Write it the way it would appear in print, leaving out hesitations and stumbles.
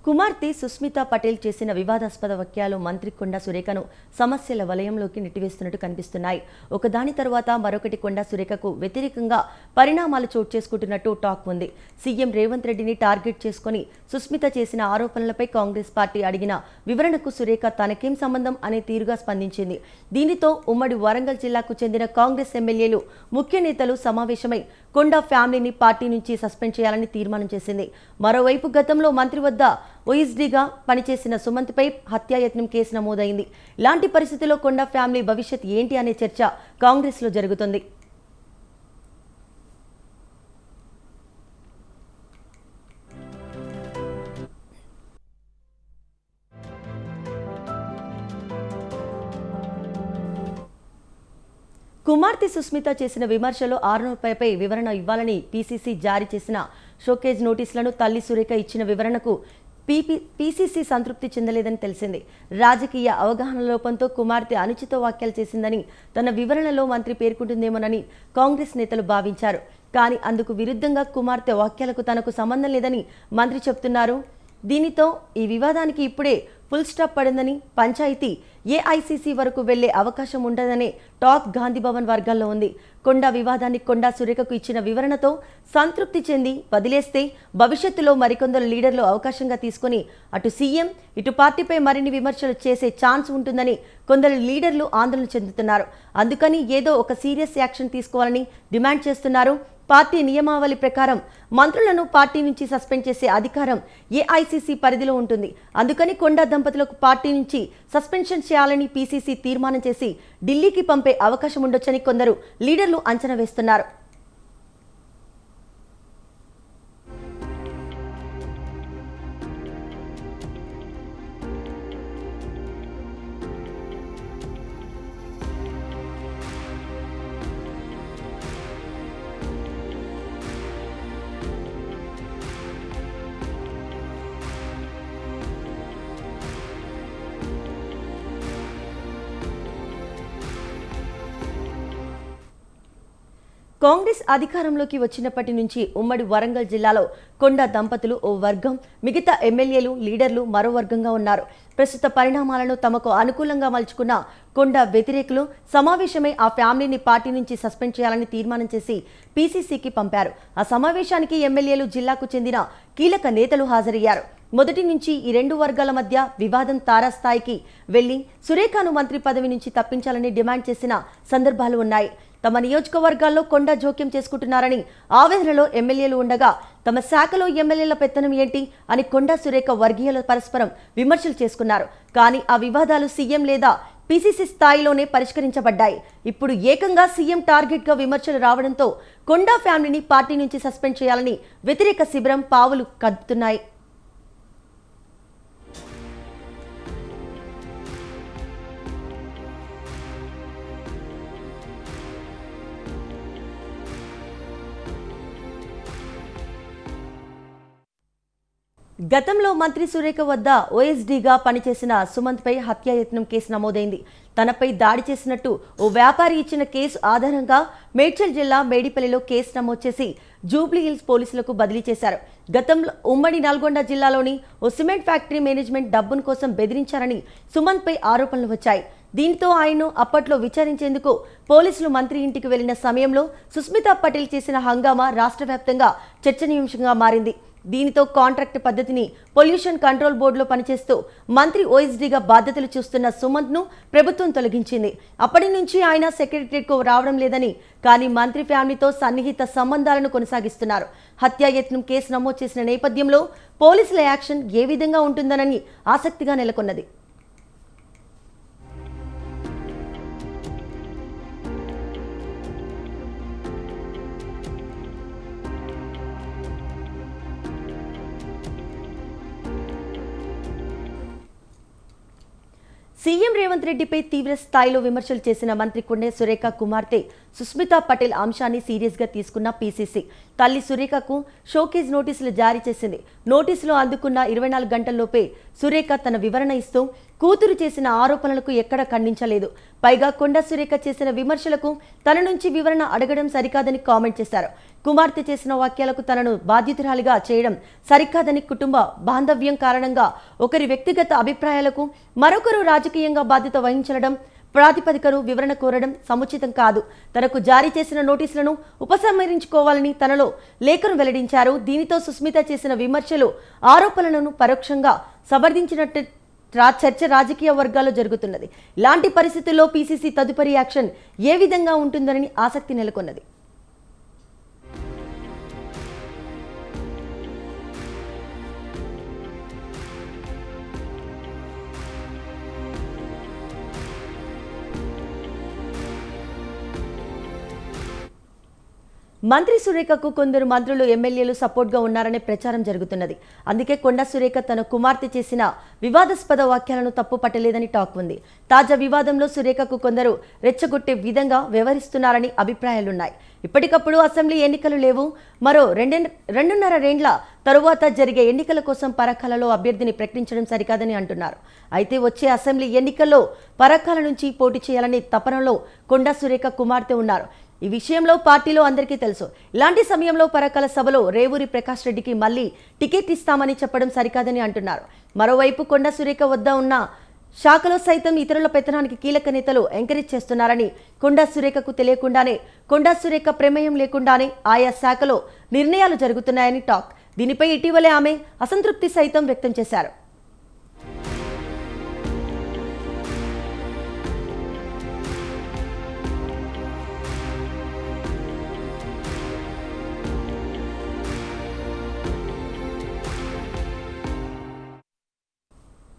కుమార్తె సుస్మితా పటేల్ చేసిన వివాదాస్పద వ్యాఖ్యలు మంత్రి కొండా సురేఖను సమస్యల వలయంలోకి నెట్టివేస్తున్నట్టు కనిపిస్తున్నాయి. ఒకదాని తర్వాత మరొకటి కొండా సురేఖకు వ్యతిరేకంగా పరిణామాలు చోటు చేసుకుంటున్నట్టు టాక్ ఉంది. సీఎం రేవంత్ రెడ్డిని టార్గెట్ చేసుకుని సుస్మిత చేసిన ఆరోపణలపై కాంగ్రెస్ పార్టీ అడిగిన వివరణకు సురేఖ తనకేం సంబంధం అనే తీరుగా స్పందించింది. దీనితో ఉమ్మడి వరంగల్ జిల్లాకు చెందిన కాంగ్రెస్ ఎమ్మెల్యేలు, ముఖ్య నేతలు సమావేశమై కొండా ఫ్యామిలీని పార్టీ నుంచి సస్పెండ్ చేయాలని తీర్మానం చేసింది. మరోవైపు గతంలో మంత్రి వద్ద ఓఎస్డీగా పనిచేసిన సుమంత్పై హత్యాయత్నం కేసు నమోదైంది. ఇలాంటి పరిస్థితుల్లో కొండా ఫ్యామిలీ భవిష్యత్ ఏంటి అనే చర్చ కాంగ్రెస్లో జరుగుతుంది. కుమార్తె సుస్మిత చేసిన విమర్శలో 600 రూపాయలపై వివరణ ఇవ్వాలని పీసీసీ జారీ చేసిన షోకేజ్ నోటీసులను తల్లి సురేఖ ఇచ్చిన వివరణకు పీసీసీ సంతృప్తి చెందలేదని తెలిసింది. రాజకీయ అవగాహన లోపంతో కుమార్తె అనుచిత వ్యాఖ్యలు చేసిందని తన వివరణలో మంత్రి పేర్కొంటుందేమోనని కాంగ్రెస్ నేతలు భావించారు. కానీ అందుకు విరుద్ధంగా కుమార్తె వ్యాఖ్యలకు తనకు సంబంధం లేదని మంత్రి చెబుతున్నారు. దీనితో ఈ వివాదానికి ఇప్పుడే ఫుల్ స్టాప్ పడిందని, పంచాయతీ ఏఐసీసీ వరకు వెళ్లే అవకాశం ఉండదనే టాక్ గాంధీభవన్ వర్గాల్లో ఉంది. కొండా వివాదాన్ని కొండా సురేఖకు ఇచ్చిన వివరణతో సంతృప్తి చెంది వదిలేస్తే భవిష్యత్తులో మరికొందరు లీడర్లు అవకాశంగా తీసుకుని అటు సీఎం ఇటు పార్టీపై మరిన్ని విమర్శలు చేసే ఛాన్స్ ఉంటుందని కొందరు లీడర్లు ఆందోళన చెందుతున్నారు. అందుకని ఏదో ఒక సీరియస్ యాక్షన్ తీసుకోవాలని డిమాండ్ చేస్తున్నారు. పార్టీ నియమావళి ప్రకారం మంత్రులను పార్టీ నుంచి సస్పెండ్ చేసే అధికారం ఏఐసీసీ పరిధిలో ఉంటుంది. అందుకని కొండా దంపతులకు పార్టీ నుంచి సస్పెన్షన్ చేయాలని పీసీసీ తీర్మానం చేసి ఢిల్లీకి పంపే అవకాశం ఉండొచ్చని కొందరు లీడర్లు అంచనా వేస్తున్నారు. కాంగ్రెస్ అధికారంలోకి వచ్చినప్పటి నుంచి ఉమ్మడి వరంగల్ జిల్లాలో కొండా దంపతులు ఓ వర్గం, మిగతా ఎమ్మెల్యేలు, లీడర్లు మరో వర్గంగా ఉన్నారు. ప్రస్తుత పరిణామాలను తమకు అనుకూలంగా మలుచుకున్న కొండా వ్యతిరేకులు సమావేశమై ఆ ఫ్యామిలీని పార్టీ నుంచి సస్పెండ్ చేయాలని తీర్మానం చేసి పీసీసీకి పంపారు. ఆ సమావేశానికి ఎమ్మెల్యేలు, జిల్లాకు చెందిన కీలక నేతలు హాజరయ్యారు. మొదటి నుంచి ఈ రెండు వర్గాల మధ్య వివాదం తారాస్థాయికి వెళ్లి సురేఖను మంత్రి పదవి నుంచి తప్పించాలని డిమాండ్ చేసిన సందర్భాలు ఉన్నాయి. తమ నియోజకవర్గాల్లో కొండా జోక్యం చేసుకుంటున్నారని ఆవేదనలో ఎమ్మెల్యేలు ఉండగా తమ శాఖలో ఎమ్మెల్యేల పెత్తనం ఏంటి అని కొండా సురేఖ వర్గీయుల పరస్పరం విమర్శలు చేసుకున్నారు. కానీ ఆ వివాదాలు సీఎం లేదా పీసీసీ స్థాయిలోనే పరిష్కరించబడ్డాయి. ఇప్పుడు ఏకంగా సీఎం టార్గెట్గా విమర్శలు రావడంతో కొండా ఫ్యామిలీని పార్టీ నుంచి సస్పెండ్ చేయాలని వ్యతిరేక శిబిరం పావులు కదుపుతున్నాయి. గతంలో మంత్రి సురేఖ వద్ద ఓఎస్డీగా పనిచేసిన సుమంత్పై హత్యాయత్నం కేసు నమోదైంది. తనపై దాడి చేసినట్టు ఓ వ్యాపారి ఇచ్చిన కేసు ఆధారంగా మేడ్చల్ జిల్లా మేడిపల్లిలో కేసు నమోదు చేసి జూబ్లీహిల్స్ పోలీసులకు బదిలీ చేశారు. గతంలో ఉమ్మడి నల్గొండ జిల్లాలోని ఓ సిమెంట్ ఫ్యాక్టరీ మేనేజ్మెంట్ డబ్బును కోసం బెదిరించారని సుమంత్పై ఆరోపణలు వచ్చాయి. దీంతో ఆయన్ను అప్పట్లో విచారించేందుకు పోలీసులు మంత్రి ఇంటికి వెళ్లిన సమయంలో సుస్మితా పటేల్ చేసిన హంగామా రాష్ట్ర వ్యాప్తంగా చర్చనీయాంశంగా మారింది. దీనితో కాంట్రాక్ట్ పద్ధతిని పొల్యూషన్ కంట్రోల్ బోర్డులో పనిచేస్తూ మంత్రి ఓఎస్డీగా బాధ్యతలు చూస్తున్న సుమంత్ను ప్రభుత్వం తొలగించింది. అప్పటి నుంచి ఆయన సెక్రటరియట్కు రావడం లేదని, కానీ మంత్రి ఫ్యామిలీతో సన్నిహిత సంబంధాలను కొనసాగిస్తున్నారు. హత్యాయత్నం కేసు నమోదు చేసిన నేపథ్యంలో పోలీసుల యాక్షన్ ఏ విధంగా ఉంటుందనని ఆసక్తిగా నెలకొన్నది. సీఎం రేవంత్ రెడ్డిపై తీవ్ర స్థాయిలో విమర్శలు చేసిన మంత్రి కొండా సురేఖ కుమార్తె సుస్మితా పటేల్ అంశాన్ని సీరియస్గా తీసుకున్న పీసీసీ తల్లి సురేఖకు షోకేజ్ నోటీసులు జారీ చేసింది. నోటీసులు అందుకున్న 24 గంటల్లోపే సురేఖ తన వివరణ ఇస్తూ కూతురు చేసిన ఆరోపణలకు ఎక్కడా ఖండించలేదు. పైగా కొండా సురేఖ చేసిన విమర్శలకు తన నుంచి వివరణ అడగడం సరికాదని కామెంట్ చేశారు. కుమార్తె చేసిన వ్యాఖ్యలకు తనను బాధ్యుతురాలిగా చేయడం సరికాదని, కుటుంబ బాంధవ్యం కారణంగా ఒకరి వ్యక్తిగత అభిప్రాయాలకు మరొకరు రాజకీయంగా బాధ్యత వహించడం ప్రాతిపదికను వివరణ కోరడం సముచితం కాదు. తనకు జారీ చేసిన నోటీసులను ఉపసంహరించుకోవాలని తనలో లేఖను వెల్లడించారు. దీనితో సుస్మిత చేసిన విమర్శలు, ఆరోపణలను పరోక్షంగా సమర్థించినట్టు చర్చ రాజకీయ వర్గాల్లో జరుగుతున్నది. ఇలాంటి పరిస్థితుల్లో పీసీసీ తదుపరి యాక్షన్ ఏ విధంగా ఉంటుందని ఆసక్తి నెలకొన్నది. మంత్రి సురేఖకు కొందరు మంత్రులు, ఎమ్మెల్యేలు సపోర్ట్గా ఉన్నారనే ప్రచారం జరుగుతున్నది. అందుకే కొండా సురేఖ తన కుమార్తె చేసిన వివాదాస్పద వ్యాఖ్యలను తప్పు పట్టలేదని టాక్ ఉంది. తాజా వివాదంలో సురేఖకు కొందరు రెచ్చగొట్టే విధంగా వ్యవహరిస్తున్నారని అభిప్రాయాలున్నాయి. ఇప్పటికప్పుడు అసెంబ్లీ ఎన్నికలు లేవు. మరో రెండున్నరేండ్ల తరువాత జరిగే ఎన్నికల కోసం పరకాలలో అభ్యర్థిని ప్రకటించడం సరికాదని అంటున్నారు. అయితే వచ్చే అసెంబ్లీ ఎన్నికల్లో పరకాల నుంచి పోటీ చేయాలనే తపనలో కొండా సురేఖ కుమార్తె ఉన్నారు. ఈ విషయంలో పార్టీలో అందరికీ తెలుసు. ఇలాంటి సమయంలో పరకాల సభలో రేవూరి ప్రకాష్ రెడ్డికి మళ్లీ టికెట్ ఇస్తామని చెప్పడం సరికాదని అంటున్నారు. మరోవైపు కొండా సురేఖ వద్ద ఉన్న శాఖలో సైతం ఇతరుల పెత్తనానికి కీలక నేతలు ఎంకరేజ్ చేస్తున్నారని, కొండా సురేఖకు తెలియకుండానే, కొండా సురేఖ ప్రమేయం లేకుండానే ఆయా శాఖలో నిర్ణయాలు జరుగుతున్నాయని టాక్. దీనిపై ఇటీవలే ఆమె అసంతృప్తి సైతం వ్యక్తం చేశారు.